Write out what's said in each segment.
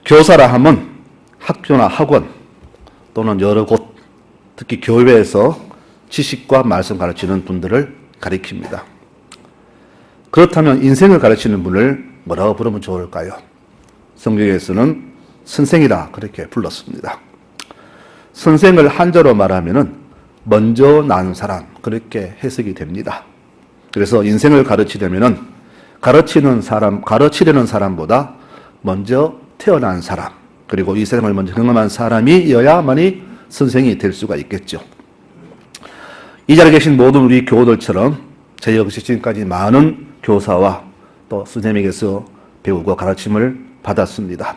교사라 함은 학교나 학원 또는 여러 곳, 특히 교회에서 지식과 말씀 가르치는 분들을 가리킵니다. 그렇다면 인생을 가르치는 분을 뭐라고 부르면 좋을까요? 성경에서는 선생이라 그렇게 불렀습니다. 선생을 한자로 말하면은 먼저 난 사람 그렇게 해석이 됩니다. 그래서 인생을 가르치려면은 가르치려는 사람보다 먼저 태어난 사람, 그리고 이 세상을 먼저 경험한 사람이어야만이 선생이 될 수가 있겠죠. 이 자리에 계신 모든 우리 교우들처럼 저 역시 지금까지 많은 교사와 또 선생님에게서 배우고 가르침을 받았습니다.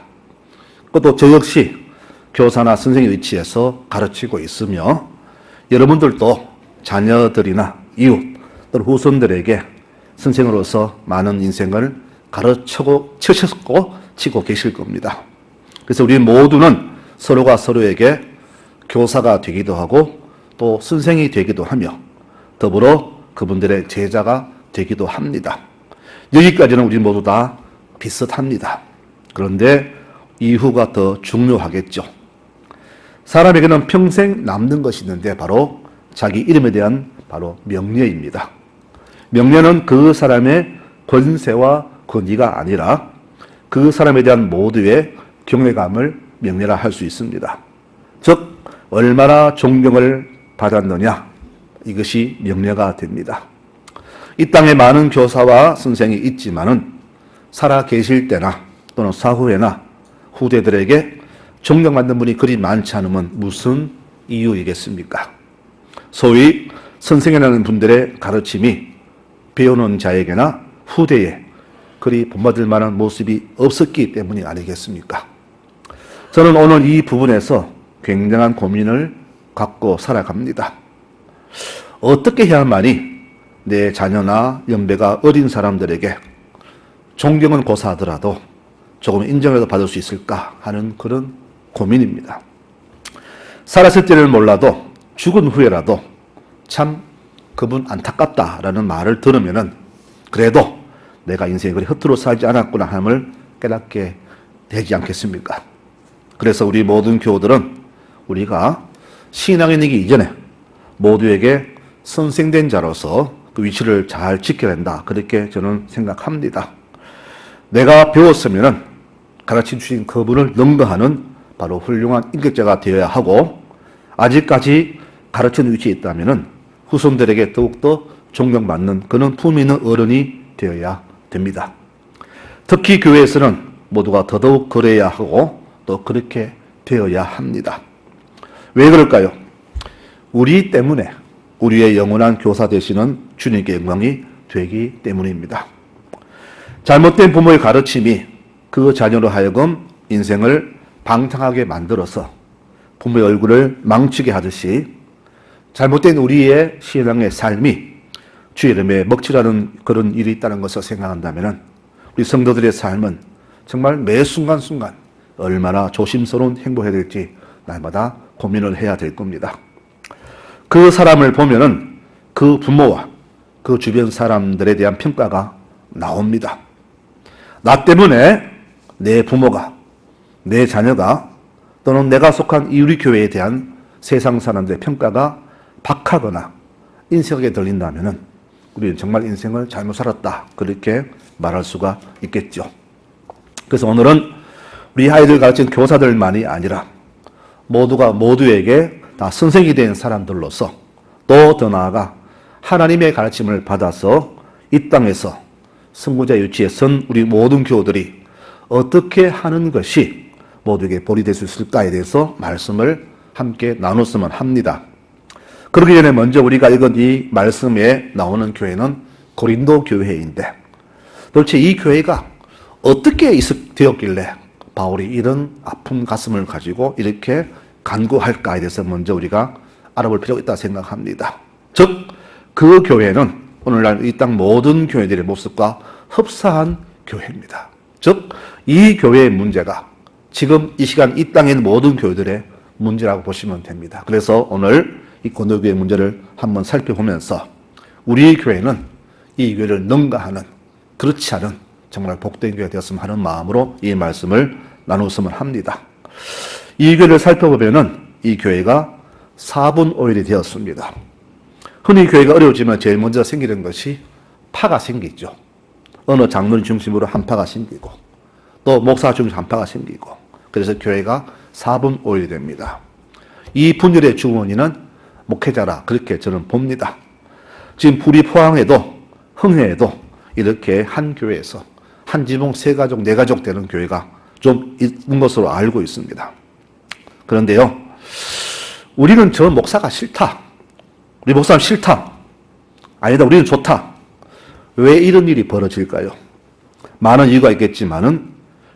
또 저 역시 교사나 선생의 위치에서 가르치고 있으며 여러분들도 자녀들이나 이웃 또는 후손들에게 선생으로서 많은 인생을 가르치고 치고 계실 겁니다. 그래서 우리 모두는 서로가 서로에게 교사가 되기도 하고 또 선생이 되기도 하며 더불어 그분들의 제자가 되기도 합니다. 여기까지는 우리 모두 다 비슷합니다. 그런데 이후가 더 중요하겠죠. 사람에게는 평생 남는 것이 있는데 바로 자기 이름에 대한 바로 명예입니다. 명예는 그 사람의 권세와 권위가 아니라 그 사람에 대한 모두의 경외감을 명예라 할 수 있습니다. 즉 얼마나 존경을 받았느냐, 이것이 명예가 됩니다. 이 땅에 많은 교사와 선생이 있지만은 살아 계실 때나 또는 사후에나 후대들에게 존경받는 분이 그리 많지 않으면 무슨 이유이겠습니까? 소위 선생이라는 분들의 가르침이 배우는 자에게나 후대에 그리 본받을 만한 모습이 없었기 때문이 아니겠습니까? 저는 오늘 이 부분에서 굉장한 고민을 갖고 살아갑니다. 어떻게 해야만이 내 자녀나 연배가 어린 사람들에게 존경은 고사하더라도 조금 인정이라도 받을 수 있을까 하는 그런 고민입니다. 살았을 때는 몰라도 죽은 후에라도 참 그분 안타깝다라는 말을 들으면은 그래도 내가 인생에 그리 허투루 살지 않았구나 함을 깨닫게 되지 않겠습니까? 그래서 우리 모든 교우들은 우리가 신앙에 있기 이전에 모두에게 선생된 자로서 그 위치를 잘 지켜야 된다. 그렇게 저는 생각합니다. 내가 배웠으면은 가르쳐 주신 그분을 능가하는 바로 훌륭한 인격자가 되어야 하고, 아직까지 가르치는 위치에 있다면은 후손들에게 더욱더 존경받는 그런 품위 있는 어른이 되어야 됩니다. 특히 교회에서는 모두가 더더욱 그래야 하고 또 그렇게 되어야 합니다. 왜 그럴까요? 우리 때문에 우리의 영원한 교사 되시는 주님께 영광이 되기 때문입니다. 잘못된 부모의 가르침이 그 자녀로 하여금 인생을 방탕하게 만들어서 부모의 얼굴을 망치게 하듯이 잘못된 우리의 신앙의 삶이 주의 이름에 먹칠하는 그런 일이 있다는 것을 생각한다면 우리 성도들의 삶은 정말 매 순간순간 얼마나 조심스러운 행복해야 될지 날마다 고민을 해야 될 겁니다. 그 사람을 보면은 그 부모와 그 주변 사람들에 대한 평가가 나옵니다. 나 때문에 내 부모가, 내 자녀가 또는 내가 속한 이 우리 교회에 대한 세상 사람들의 평가가 박하거나 인색하게 들린다면은 우리는 정말 인생을 잘못 살았다, 그렇게 말할 수가 있겠죠. 그래서 오늘은 우리 아이들 가르치는 교사들만이 아니라 모두가 모두에게 다 선생이 된 사람들로서 또 더 나아가 하나님의 가르침을 받아서 이 땅에서 선구자의 위치에 선 우리 모든 교우들이 어떻게 하는 것이 모두에게 본이 될 수 있을까에 대해서 말씀을 함께 나눴으면 합니다. 그러기 전에 먼저 우리가 읽은 이 말씀에 나오는 교회는 고린도 교회인데 도대체 이 교회가 어떻게 되었길래 바울이 이런 아픈 가슴을 가지고 이렇게 간구할까에 대해서 먼저 우리가 알아볼 필요가 있다고 생각합니다. 즉, 그 교회는 오늘날 이 땅 모든 교회들의 모습과 흡사한 교회입니다. 즉, 이 교회의 문제가 지금 이 시간 이 땅에 있는 모든 교회들의 문제라고 보시면 됩니다. 그래서 오늘 이 고린도교회의 문제를 한번 살펴보면서 우리 교회는 이 교회를 능가하는, 그렇지 않은 정말 복된 교회가 되었으면 하는 마음으로 이 말씀을 나눴으면 합니다. 이 교회를 살펴보면은 이 교회가 4분 5일이 되었습니다. 흔히 교회가 어려워지면 제일 먼저 생기는 것이 파가 생기죠. 어느 장로님 중심으로 한 파가 생기고 또 목사 중심 한 파가 생기고 그래서 교회가 4분 5일이 됩니다. 이 분열의 주원인은 목회자라 그렇게 저는 봅니다. 지금 불이 포항에도 흥해에도 이렇게 한 교회에서 한 지붕 3가족 4가족 되는 교회가 좀 있는 것으로 알고 있습니다. 그런데요, 우리는 저 목사가 싫다. 우리 목사는 싫다. 아니다, 우리는 좋다. 왜 이런 일이 벌어질까요? 많은 이유가 있겠지만은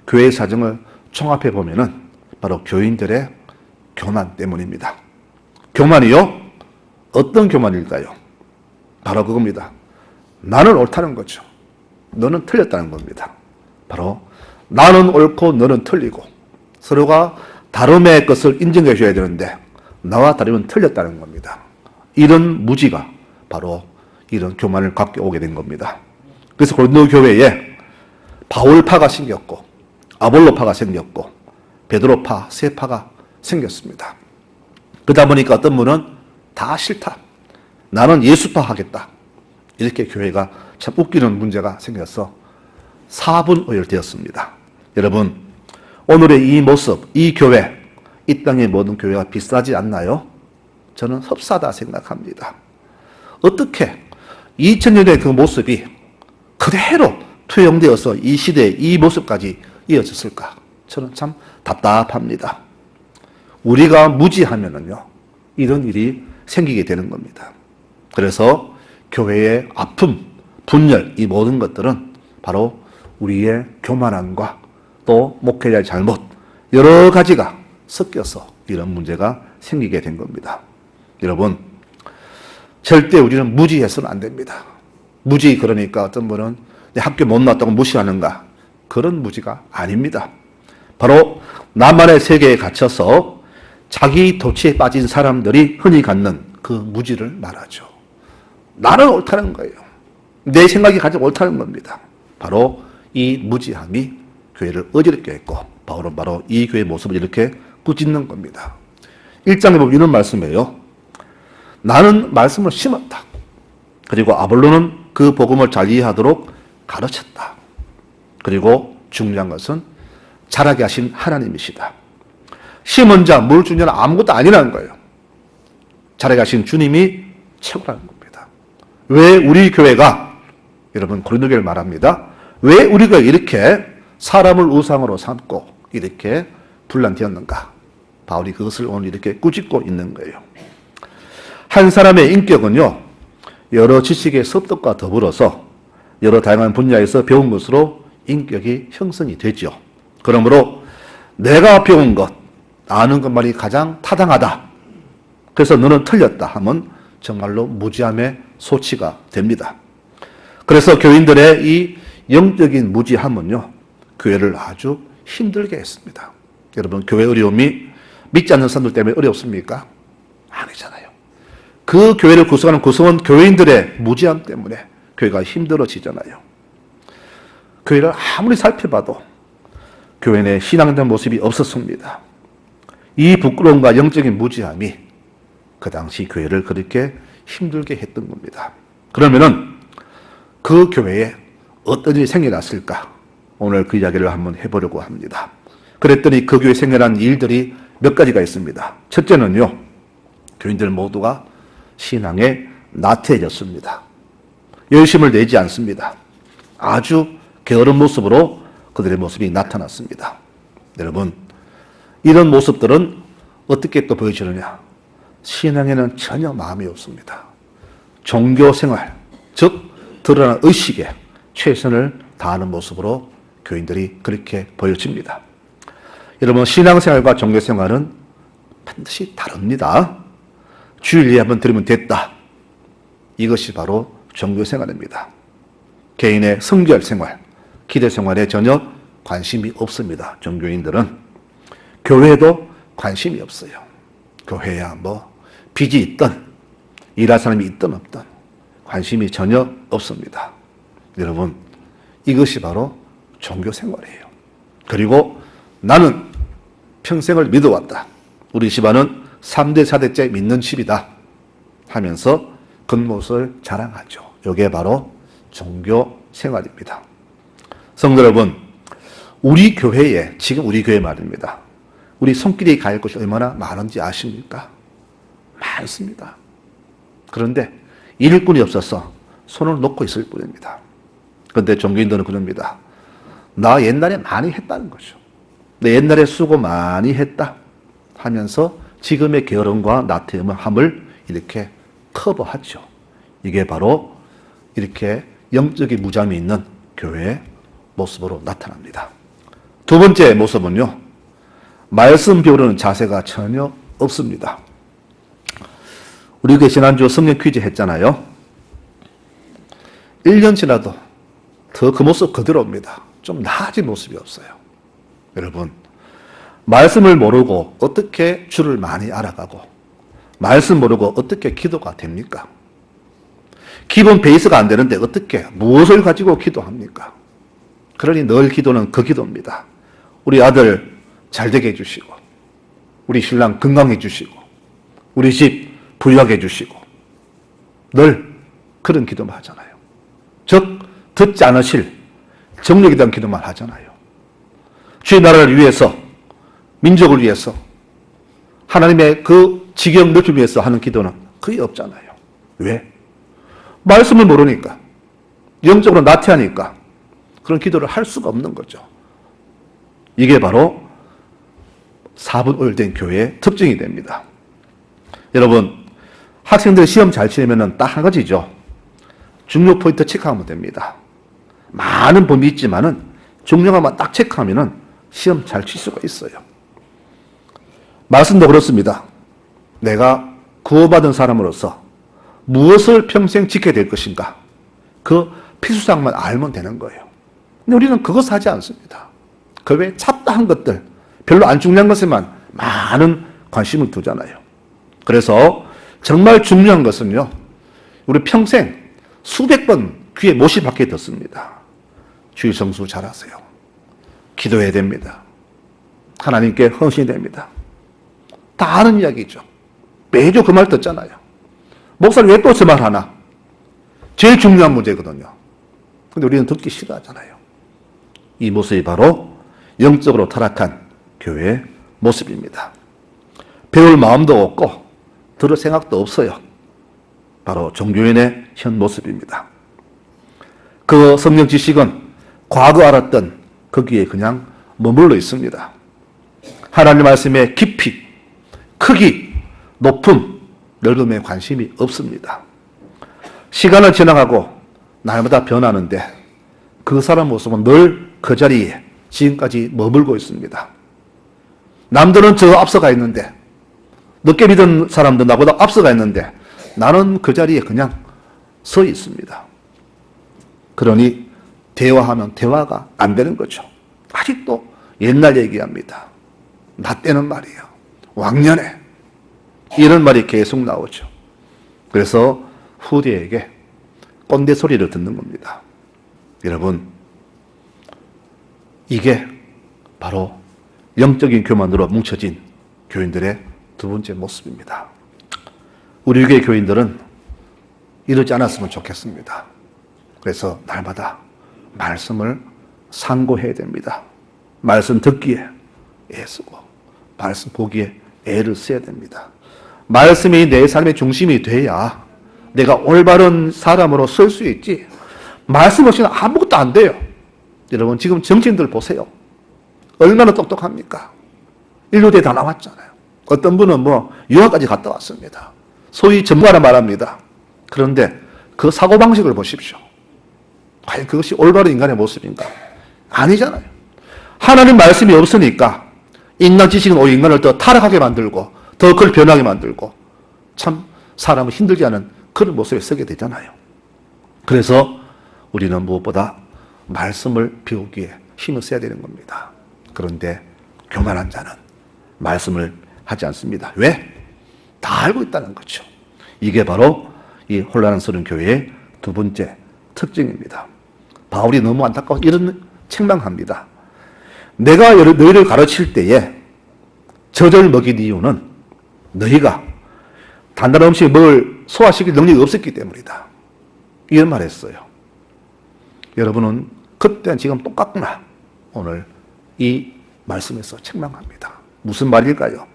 교회 사정을 총합해 보면은 바로 교인들의 교만 때문입니다. 교만이요? 어떤 교만일까요? 바로 그겁니다. 나는 옳다는 거죠. 너는 틀렸다는 겁니다. 바로 나는 옳고 너는 틀리고 서로가 다름의 것을 인정해 줘야 되는데 나와 다르면 틀렸다는 겁니다. 이런 무지가 바로 이런 교만을 갖게 오게 된 겁니다. 그래서 고린도 교회에 바울파가 생겼고 아볼로파가 생겼고 베드로파, 세파가 생겼습니다. 그러다 보니까 어떤 분은 다 싫다. 나는 예수파 하겠다. 이렇게 교회가 참 웃기는 문제가 생겨서 4분 5일 되었습니다. 여러분, 오늘의 이 모습, 이 교회, 이 땅의 모든 교회가 비슷하지 않나요? 저는 흡사하다 생각합니다. 어떻게 2000년의 그 모습이 그대로 투영되어서 이 시대에 이 모습까지 이어졌을까? 저는 참 답답합니다. 우리가 무지하면은요, 이런 일이 생기게 되는 겁니다. 그래서 교회의 아픔, 분열, 이 모든 것들은 바로 우리의 교만함과 또 목회자의 잘못, 여러 가지가 섞여서 이런 문제가 생기게 된 겁니다. 여러분, 절대 우리는 무지해서는 안 됩니다. 무지, 그러니까 어떤 분은 내 학교 못 나왔다고 무시하는가? 그런 무지가 아닙니다. 바로 나만의 세계에 갇혀서 자기 도취에 빠진 사람들이 흔히 갖는 그 무지를 말하죠. 나는 옳다는 거예요. 내 생각이 가장 옳다는 겁니다. 바로 이 무지함이 교회를 어지럽게 했고 바울은 바로 이 교회의 모습을 이렇게 꾸짖는 겁니다. 1장에 보면 이런 말씀이에요. 나는 말씀을 심었다. 그리고 아볼로는 그 복음을 잘 이해하도록 가르쳤다. 그리고 중요한 것은 자라게 하신 하나님이시다. 심은 자, 물 준 자는 아무것도 아니라는 거예요. 자라게 하신 주님이 최고라는 겁니다. 왜 우리 교회가, 여러분 고린도 교회를 말합니다. 왜 우리가 이렇게 사람을 우상으로 삼고 이렇게 분란되었는가? 바울이 그것을 오늘 이렇게 꾸짖고 있는 거예요. 한 사람의 인격은요, 여러 지식의 습득과 더불어서 여러 다양한 분야에서 배운 것으로 인격이 형성이 되죠. 그러므로 내가 배운 것, 아는 것만이 가장 타당하다. 그래서 너는 틀렸다 하면 정말로 무지함의 소치가 됩니다. 그래서 교인들의 이 영적인 무지함은요, 교회를 아주 힘들게 했습니다. 여러분, 교회 어려움이 믿지 않는 사람들 때문에 어렵습니까? 아니잖아요. 그 교회를 구성하는 구성원 교인들의 무지함 때문에 교회가 힘들어지잖아요. 교회를 아무리 살펴봐도 교회 내 신앙된 모습이 없었습니다. 이 부끄러움과 영적인 무지함이 그 당시 교회를 그렇게 힘들게 했던 겁니다. 그러면은 그 교회에 어떤 일이 생겨났을까? 오늘 그 이야기를 한번 해보려고 합니다. 그랬더니 그 교회에 생겨난 일들이 몇 가지가 있습니다. 첫째는요, 교인들 모두가 신앙에 나태해졌습니다. 열심을 내지 않습니다. 아주 게으른 모습으로 그들의 모습이 나타났습니다. 여러분, 이런 모습들은 어떻게 또 보여지느냐? 신앙에는 전혀 마음이 없습니다. 종교생활, 즉 드러난 의식에 최선을 다하는 모습으로 교인들이 그렇게 보여집니다. 여러분, 신앙생활과 종교생활은 반드시 다릅니다. 주일에 한번 들으면 됐다. 이것이 바로 종교생활입니다. 개인의 성결생활, 기도생활에 전혀 관심이 없습니다. 종교인들은. 교회도 관심이 없어요. 교회야 빚이 있든 일할 사람이 있든 없든 관심이 전혀 없습니다. 여러분, 이것이 바로 종교생활이에요. 그리고 나는 평생을 믿어왔다. 우리 집안은 3대 4대째 믿는 집이다 하면서 겉모습을 자랑하죠. 이게 바로 종교 생활입니다. 성도 여러분, 우리 교회에, 지금 우리 교회 말입니다. 우리 손길이 갈 곳이 얼마나 많은지 아십니까? 많습니다. 그런데 일꾼이 없어서 손을 놓고 있을 뿐입니다. 그런데 종교인들은 그럽니다. 나 옛날에 많이 했다는 거죠. 내 옛날에 수고 많이 했다 하면서 지금의 게으름과 나태함을 이렇게 커버하죠. 이게 바로 이렇게 영적인 무잠이 있는 교회의 모습으로 나타납니다. 두 번째 모습은요, 말씀 배우려는 자세가 전혀 없습니다. 우리 지난주 성경 퀴즈 했잖아요. 1년 지나도 더 그 모습 그대로입니다. 좀 나아진 모습이 없어요. 여러분, 말씀을 모르고 어떻게 주를 많이 알아가고, 말씀 모르고 어떻게 기도가 됩니까? 기본 베이스가 안 되는데 어떻게, 무엇을 가지고 기도합니까? 그러니 늘 기도는 그 기도입니다. 우리 아들 잘 되게 해주시고, 우리 신랑 건강해 주시고, 우리 집 부유하게 해주시고, 늘 그런 기도만 하잖아요. 즉, 듣지 않으실 정력에 대한 기도만 하잖아요. 주의 나라를 위해서, 민족을 위해서, 하나님의 그 지경 넓히기 위해서 하는 기도는 거의 없잖아요. 왜? 말씀을 모르니까, 영적으로 나태하니까 그런 기도를 할 수가 없는 거죠. 이게 바로 4분 오일된 교회의 특징이 됩니다. 여러분, 학생들 시험 잘 치려면 딱 한 가지죠. 중요 포인트 체크하면 됩니다. 많은 범위 있지만은 중요한만 딱 체크하면은 시험 잘 칠 수가 있어요. 말씀도 그렇습니다. 내가 구원받은 사람으로서 무엇을 평생 지켜야 될 것인가? 그 필수사항만 알면 되는 거예요. 근데 우리는 그것 하지 않습니다. 그 외에 잡다한 것들, 별로 안 중요한 것에만 많은 관심을 두잖아요. 그래서 정말 중요한 것은요, 우리 평생 수백 번 귀에 못이 박혀 듣습니다. 주의 성수 잘하세요. 기도해야 됩니다. 하나님께 헌신이 됩니다. 다 아는 이야기죠. 매주 그 말 듣잖아요. 목사님 왜 또 저 말 하나? 제일 중요한 문제거든요. 근데 우리는 듣기 싫어하잖아요. 이 모습이 바로 영적으로 타락한 교회의 모습입니다. 배울 마음도 없고 들을 생각도 없어요. 바로 종교인의 현 모습입니다. 그 성경 지식은 과거 알았던 거기에 그냥 머물러 있습니다. 하나님 말씀의 깊이, 크기, 높음, 넓음에 관심이 없습니다. 시간을 지나가고 날마다 변하는데 그 사람 모습은 늘 그 자리에 지금까지 머물고 있습니다. 남들은 저 앞서가 있는데, 늦게 믿은 사람도 나보다 앞서가 있는데 나는 그 자리에 그냥 서 있습니다. 그러니 대화하면 대화가 안 되는 거죠. 아직도 옛날 얘기합니다. 나 때는 말이에요. 왕년에 이런 말이 계속 나오죠. 그래서 후대에게 꼰대 소리를 듣는 겁니다. 여러분, 이게 바로 영적인 교만으로 뭉쳐진 교인들의 두 번째 모습입니다. 우리 교회 교인들은 이러지 않았으면 좋겠습니다. 그래서 날마다 말씀을 상고해야 됩니다. 말씀 듣기에 애쓰고 말씀 보기에 애를 써야 됩니다. 말씀이 내 삶의 중심이 돼야 내가 올바른 사람으로 설 수 있지, 말씀 없이는 아무것도 안 돼요. 여러분, 지금 정치인들 보세요. 얼마나 똑똑합니까? 인류대 다 나왔잖아요. 어떤 분은 유학까지 갔다 왔습니다. 소위 전문가라 말합니다. 그런데 그 사고방식을 보십시오. 과연 그것이 올바른 인간의 모습인가? 아니잖아요. 하나님 말씀이 없으니까 인간 지식은 오히려 인간을 더 타락하게 만들고 더 그걸 변하게 만들고 참 사람을 힘들게 하는 그런 모습에 서게 되잖아요. 그래서 우리는 무엇보다 말씀을 배우기에 힘을 써야 되는 겁니다. 그런데 교만한 자는 말씀을 하지 않습니다. 왜? 다 알고 있다는 거죠. 이게 바로 이 혼란스러운 교회의 두 번째 특징입니다. 바울이 너무 안타까워 이런 책망합니다. 내가 너희를 가르칠 때에 젖을 먹인 이유는 너희가 단단한 음식을 먹을 소화시킬 능력이 없었기 때문이다. 이런 말 했어요. 여러분은 그때는 지금 똑같구나. 오늘 이 말씀에서 책망합니다. 무슨 말일까요?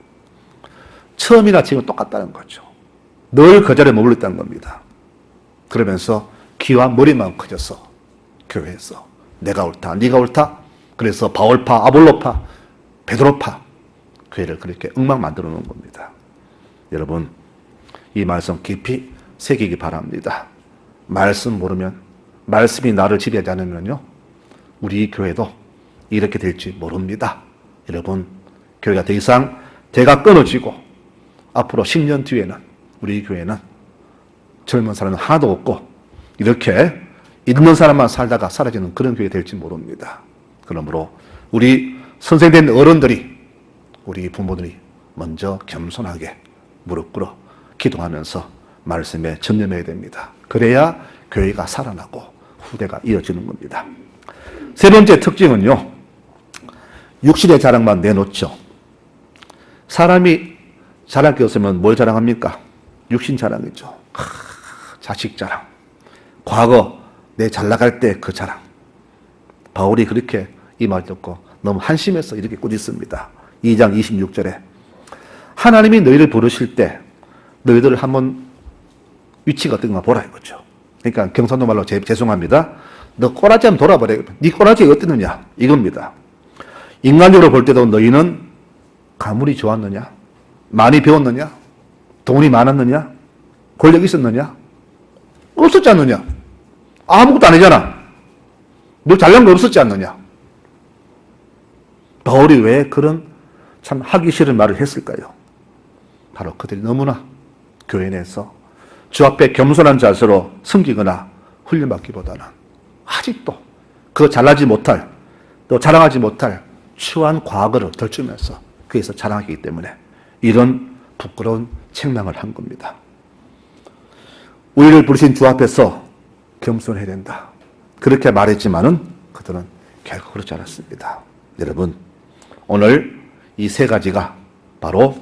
처음이나 지금 똑같다는 거죠. 늘 그 자리에 머물러 있다는 겁니다. 그러면서 귀와 머리만 커져서 교회에서 내가 옳다, 네가 옳다. 그래서 바울파, 아볼로파, 베드로파 교회를 그렇게 엉망 만들어 놓은 겁니다. 여러분, 이 말씀 깊이 새기기 바랍니다. 말씀 모르면, 말씀이 나를 지배하지 않으면요, 우리 교회도 이렇게 될지 모릅니다. 여러분, 교회가 더 이상 대가 끊어지고 앞으로 10년 뒤에는 우리 교회는 젊은 사람은 하나도 없고 이렇게 있는 사람만 살다가 사라지는 그런 교회 될지 모릅니다. 그러므로 우리 선생된 어른들이, 우리 부모들이 먼저 겸손하게 무릎 꿇어 기도하면서 말씀에 전념해야 됩니다. 그래야 교회가 살아나고 후대가 이어지는 겁니다. 세 번째 특징은요, 육신의 자랑만 내놓죠. 사람이 자랑할 게 없으면 뭘 자랑합니까? 육신 자랑이죠. 자식 자랑, 과거 내 잘 나갈 때 그 자랑. 바울이 그렇게 이 말 듣고 너무 한심해서 이렇게 꾸짖습니다. 2장 26절에 하나님이 너희를 부르실 때 너희들 한번 위치가 어떤가 보라 이거죠. 그러니까 경상도 말로 죄송합니다. 너 꼬라지 한번 돌아보래. 네 꼬라지가 어땠느냐 이겁니다. 인간적으로 볼 때도 너희는 가물이 좋았느냐? 많이 배웠느냐? 돈이 많았느냐? 권력이 있었느냐? 없었지 않느냐? 아무것도 아니잖아. 너 잘난 거 없었지 않느냐? 바울이 왜 그런 참 하기 싫은 말을 했을까요? 바로 그들이 너무나 교회 내에서 주 앞에 겸손한 자세로 섬기거나 훈련받기보다는 아직도 그 잘나지 못할, 또 자랑하지 못할 추한 과거를 덜주면서 거기서 자랑하기 때문에 이런 부끄러운 책망을 한 겁니다. 우리를 부르신 주 앞에서 겸손해야 된다. 그렇게 말했지만은 그들은 결코 그렇지 않았습니다. 여러분, 오늘 이 세 가지가 바로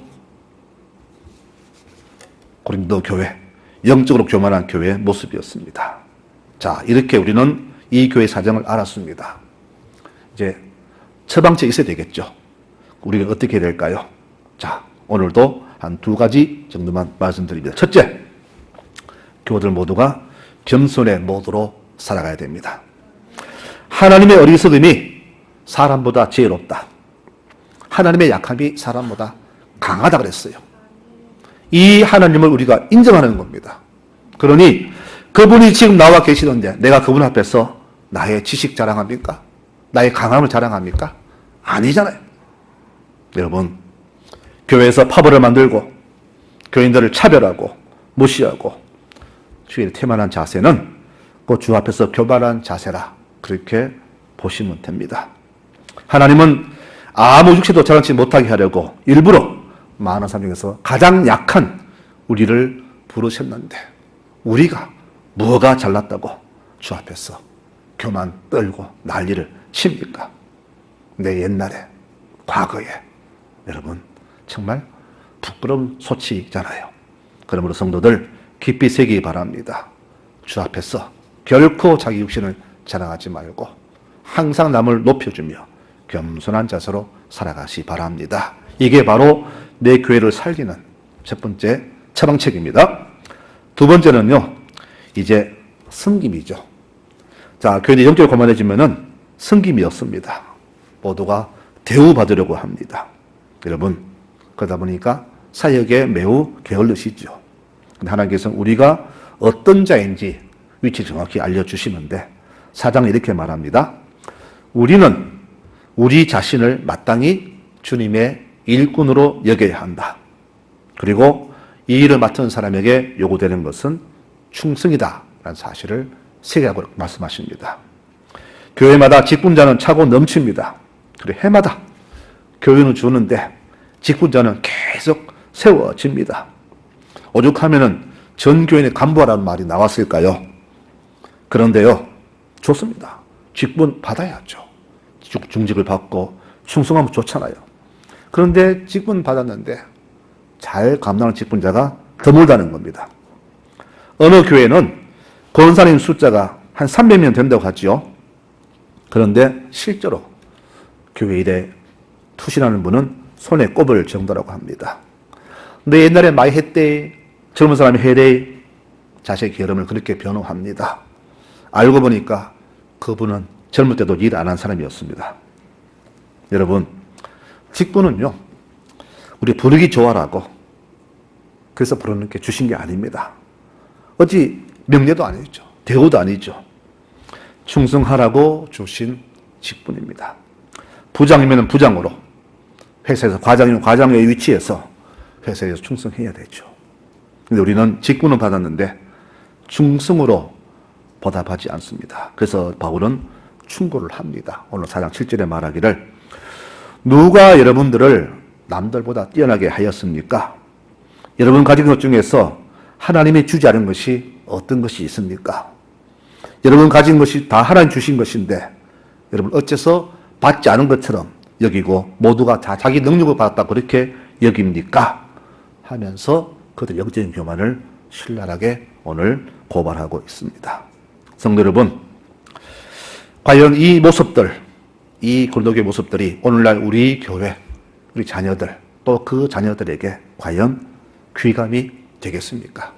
고린도 교회, 영적으로 교만한 교회의 모습이었습니다. 자, 이렇게 우리는 이 교회 사정을 알았습니다. 이제 처방책이 있어야 되겠죠. 우리가 어떻게 해야 될까요? 자, 오늘도 한 두 가지 정도만 말씀드립니다. 첫째, 교우들 모두가 겸손의 모드로 살아가야 됩니다. 하나님의 어리석음이 사람보다 지혜롭다. 하나님의 약함이 사람보다 강하다 그랬어요. 이 하나님을 우리가 인정하는 겁니다. 그러니 그분이 지금 나와 계시는데 내가 그분 앞에서 나의 지식 자랑합니까? 나의 강함을 자랑합니까? 아니잖아요. 여러분, 교회에서 파벌을 만들고 교인들을 차별하고 무시하고 주의를 태만한 자세는 그 주 앞에서 교만한 자세라 그렇게 보시면 됩니다. 하나님은 아무 육체도 자랑치 못하게 하려고 일부러 많은 사람 중에서 가장 약한 우리를 부르셨는데 우리가 뭐가 잘났다고 주 앞에서 교만 떨고 난리를 칩니까? 내 옛날에, 과거에. 여러분, 정말 부끄러운 소치잖아요. 그러므로 성도들 깊이 새기기 바랍니다. 주 앞에서 결코 자기 육신을 자랑하지 말고 항상 남을 높여주며 겸손한 자세로 살아가시 바랍니다. 이게 바로 내 교회를 살리는 첫 번째 처방책입니다. 두 번째는요, 이제 섬김이죠. 자, 교회는 영적으로 고만해지면은 섬김이 없습니다. 모두가 대우받으려고 합니다. 여러분, 그러다 보니까 사역에 매우 게을르시죠. 근데 하나님께서는 우리가 어떤 자인지 위치 정확히 알려주시는데 4장에 이렇게 말합니다. 우리는 우리 자신을 마땅히 주님의 일꾼으로 여겨야 한다. 그리고 이 일을 맡은 사람에게 요구되는 것은 충성이다 라는 사실을 세계하고 말씀하십니다. 교회마다 직분자는 차고 넘칩니다. 그리고 해마다 교회는 주는데 직분자는 계속 세워집니다. 오죽하면은 전 교인의 간부하라는 말이 나왔을까요? 그런데요, 좋습니다. 직분 받아야죠. 중직을 받고 충성하면 좋잖아요. 그런데 직분 받았는데 잘 감당하는 직분자가 드물다는 겁니다. 어느 교회는 권사님 숫자가 한 300명 된다고 하죠. 그런데 실제로 교회 일에 투신하는 분은 손에 꼽을 정도라고 합니다. 근데 옛날에 많이 했대, 젊은 사람이 해대, 자식의 게으름을 그렇게 변호합니다. 알고 보니까 그분은 젊을 때도 일 안 한 사람이었습니다. 여러분, 직분은요, 우리 부르기 좋아라고 그래서 부르는 게 주신 게 아닙니다. 어찌 명예도 아니죠. 대우도 아니죠. 충성하라고 주신 직분입니다. 부장이면 부장으로, 회사에서 과장이면 과장의 위치에서 회사에서 충성해야 되죠. 근데 우리는 직분을 받았는데 충성으로 보답하지 않습니다. 그래서 바울은 충고를 합니다. 오늘 4장 7절에 말하기를 누가 여러분들을 남들보다 뛰어나게 하였습니까? 여러분 가진 것 중에서 하나님이 주지 않은 것이 어떤 것이 있습니까? 여러분 가진 것이 다 하나님 주신 것인데 여러분 어째서 받지 않은 것처럼 여기고 모두가 다 자기 능력을 받았다 그렇게 여깁니까? 하면서 그들 영적인 교만을 신랄하게 오늘 고발하고 있습니다. 성도 여러분, 과연 이 모습들, 이 고린도교의 모습들이 오늘날 우리 교회, 우리 자녀들, 또 그 자녀들에게 과연 귀감이 되겠습니까?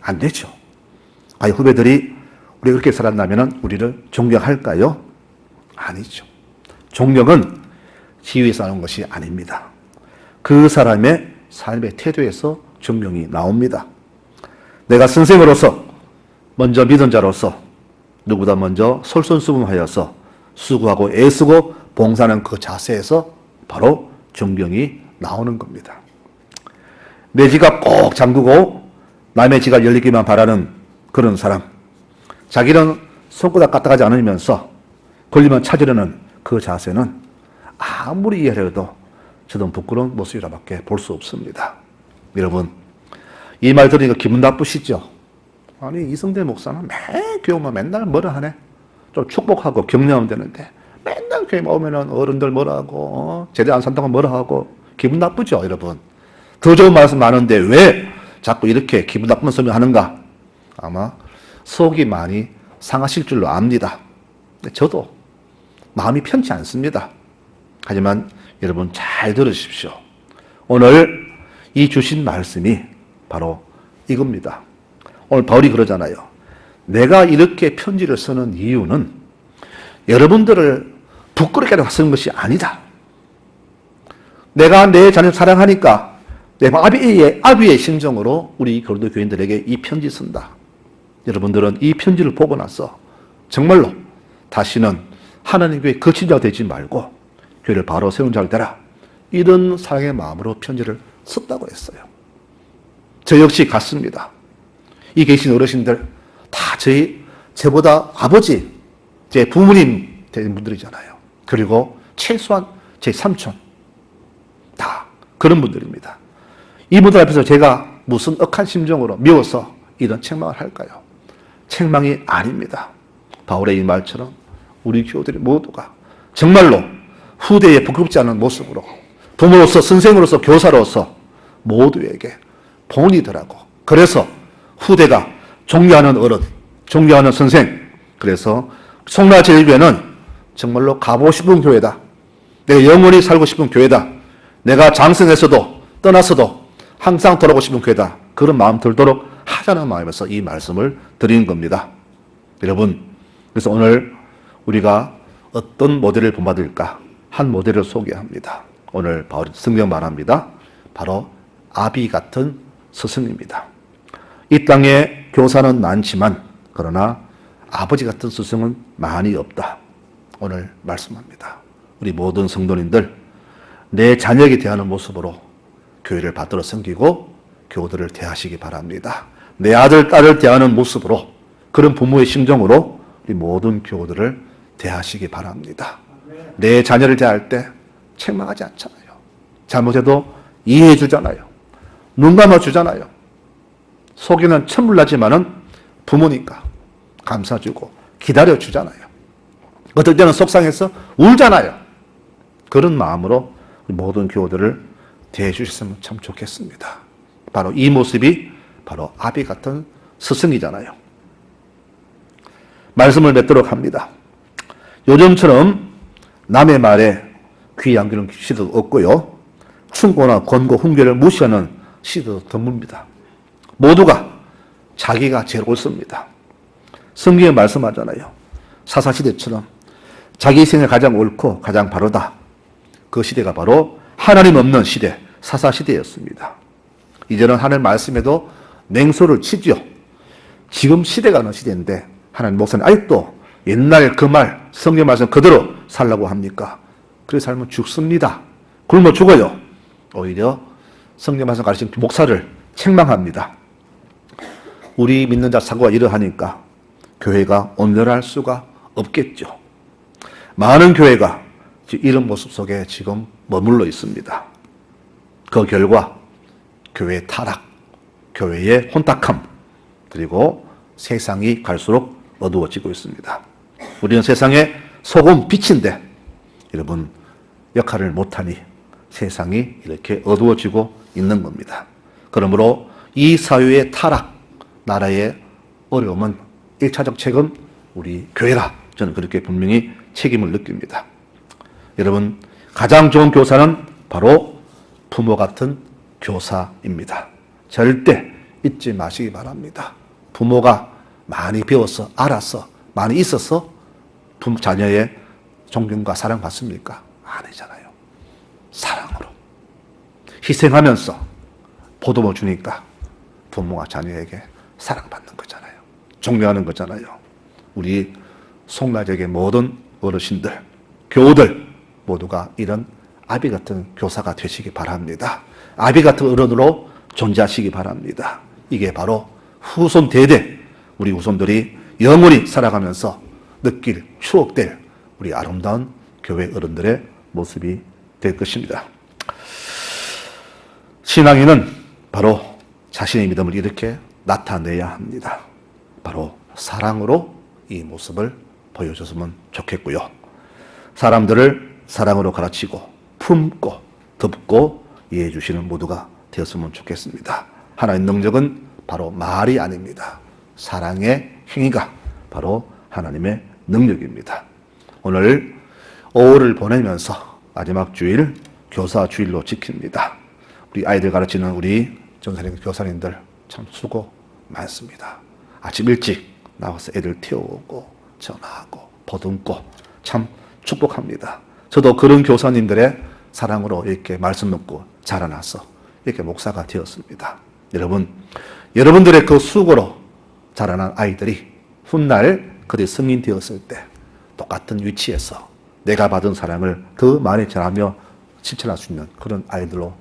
안 되죠. 과연 후배들이 우리가 그렇게 살았다면 우리를 존경할까요? 아니죠. 존경은 지위에서 나온 것이 아닙니다. 그 사람의 삶의 태도에서 존경이 나옵니다. 내가 선생으로서 먼저 믿은 자로서 누구보다 먼저 솔선수범하여서 수고하고 애쓰고 봉사하는 그 자세에서 바로 존경이 나오는 겁니다. 내 지갑 꼭 잠그고 남의 지갑 열리기만 바라는 그런 사람, 자기는 손가락 까딱하지 않으면서 걸리면 찾으려는 그 자세는 아무리 이해해도 저도 부끄러운 모습이라밖에 볼 수 없습니다. 여러분, 이 말 들으니까 기분 나쁘시죠? 아니, 이성대 목사는 매 교회 오면 맨날 뭐라 하네? 좀 축복하고 격려하면 되는데 맨날 교회 오면은 어른들 뭐라 하고 제대 안 산다고 뭐라 하고 기분 나쁘죠, 여러분? 더 좋은 말씀 많은데 왜 자꾸 이렇게 기분 나쁜 소리 하는가? 아마 속이 많이 상하실 줄로 압니다. 저도 마음이 편치 않습니다. 하지만 여러분 잘 들으십시오. 오늘 이 주신 말씀이 바로 이겁니다. 오늘 바울이 그러잖아요. 내가 이렇게 편지를 쓰는 이유는 여러분들을 부끄럽게 하려고 쓰는 것이 아니다. 내가 내 자녀를 사랑하니까 내 아비의 심정으로 우리 고린도 교인들에게 이 편지 쓴다. 여러분들은 이 편지를 보고 나서 정말로 다시는 하나님 교회 거친자가 되지 말고 교회를 바로 세운 자가 되라. 이런 사랑의 마음으로 편지를 썼다고 했어요. 저 역시 같습니다. 이 계신 어르신들 다 제보다 아버지, 제 부모님 된 분들이잖아요. 그리고 최소한 제 삼촌, 다 그런 분들입니다. 이분들 앞에서 제가 무슨 억한 심정으로 미워서 이런 책망을 할까요? 책망이 아닙니다. 바울의 이 말처럼 우리 교우들이 모두가 정말로 후대에 부끄럽지 않은 모습으로 부모로서 선생으로서 교사로서 모두에게 본이더라고. 그래서 후대가 존경하는 어른, 존경하는 선생, 그래서 송라제일교회는 정말로 가보고 싶은 교회다. 내가 영원히 살고 싶은 교회다. 내가 장성해서도 떠나서도 항상 돌아오고 싶은 교회다. 그런 마음 들도록 하자는 마음에서 이 말씀을 드리는 겁니다. 여러분, 그래서 오늘 우리가 어떤 모델을 본받을까? 한 모델을 소개합니다. 오늘 바울이 성경 말합니다. 바로 아비 같은 스승입니다. 이 땅에 교사는 많지만 그러나 아버지 같은 스승은 많이 없다. 오늘 말씀합니다. 우리 모든 성도님들 내 자녀에게 대하는 모습으로 교회를 받들어 섬기고 교우들을 대하시기 바랍니다. 내 아들, 딸을 대하는 모습으로 그런 부모의 심정으로 우리 모든 교우들을 대하시기 바랍니다. 내 자녀를 대할 때 책망하지 않잖아요. 잘못해도 이해해 주잖아요. 눈 감아 주잖아요. 속에는 천불 나지만은 부모니까 감싸주고 기다려 주잖아요. 어떨 때는 속상해서 울잖아요. 그런 마음으로 모든 교우들을 대해주셨으면 참 좋겠습니다. 바로 이 모습이 바로 아비 같은 스승이잖아요. 말씀을 맺도록 합니다. 요즘처럼 남의 말에 귀 안기는 시대도 없고요. 충고나 권고, 훈계를 무시하는 시대도 드뭅니다. 모두가 자기가 제일 옳습니다. 성경에 말씀하잖아요. 사사시대처럼 자기 생각이 가장 옳고 가장 바르다. 그 시대가 바로 하나님 없는 시대, 사사시대였습니다. 이제는 하나님 말씀에도 맹소를 치죠. 지금 시대가 어느 시대인데 하나님 목사님 아직도 옛날 그 말, 성경 말씀 그대로 살라고 합니까? 그렇게 살면 죽습니다. 굶어 죽어요. 오히려 성경 말씀 가르치는 목사를 책망합니다. 우리 믿는 자 사고가 이러하니까 교회가 온전할 수가 없겠죠. 많은 교회가 이런 모습 속에 지금 머물러 있습니다. 그 결과 교회의 타락, 교회의 혼탁함, 그리고 세상이 갈수록 어두워지고 있습니다. 우리는 세상의 소금 빛인데 여러분 역할을 못하니 세상이 이렇게 어두워지고 있는 겁니다. 그러므로 이 사회의 타락, 나라의 어려움은 1차적 책은 우리 교회라 저는 그렇게 분명히 책임을 느낍니다. 여러분 가장 좋은 교사는 바로 부모 같은 교사입니다. 절대 잊지 마시기 바랍니다. 부모가 많이 배워서 알아서 많이 있어서 자녀의 존경과 사랑 받습니까? 아니잖아요. 사랑으로 희생하면서 보듬어 주니까 부모가 자녀에게 사랑받는 거잖아요. 존경하는 거잖아요. 우리 송라지역의 모든 어르신들, 교우들 모두가 이런 아비 같은 교사가 되시기 바랍니다. 아비 같은 어른으로 존재하시기 바랍니다. 이게 바로 후손 대대 우리 후손들이 영원히 살아가면서 느낄 추억될 우리 아름다운 교회 어른들의 모습이 될 것입니다. 신앙인은 바로 자신의 믿음을 이렇게 나타내야 합니다. 바로 사랑으로 이 모습을 보여줬으면 좋겠고요. 사람들을 사랑으로 가르치고 품고 덮고 이해해 주시는 모두가 되었으면 좋겠습니다. 하나님의 능력은 바로 말이 아닙니다. 사랑의 행위가 바로 하나님의 능력입니다. 오늘 5월을 보내면서 마지막 주일 교사 주일로 지킵니다. 우리 아이들 가르치는 우리 전사님 교사님들 참 수고 많습니다. 아침 일찍 나와서 애들 태우고 전화하고 보듬고 참 축복합니다. 저도 그런 교사님들의 사랑으로 이렇게 말씀 듣고 자라나서 이렇게 목사가 되었습니다. 여러분, 여러분들의 그 수고로 자라난 아이들이 훗날 그들이 성인 되었을 때 똑같은 위치에서 내가 받은 사랑을 더 많이 전하며 실천할 수 있는 그런 아이들로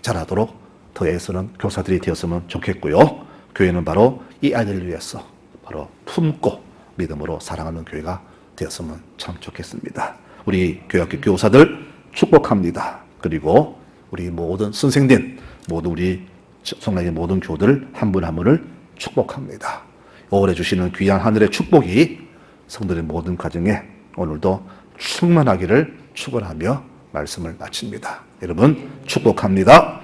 자라도록 더 애쓰는 교사들이 되었으면 좋겠고요. 교회는 바로 이 아이들을 위해서 바로 품고 믿음으로 사랑하는 교회가 되었으면 참 좋겠습니다. 우리 교회학교 교사들 축복합니다. 그리고 우리 모든 선생님, 모두 우리 성랑의 모든 교우들 한 분 한 분을 축복합니다. 5월에 주시는 귀한 하늘의 축복이 성도의 모든 가정에 오늘도 충만하기를 축원하며 말씀을 마칩니다. 여러분 축복합니다.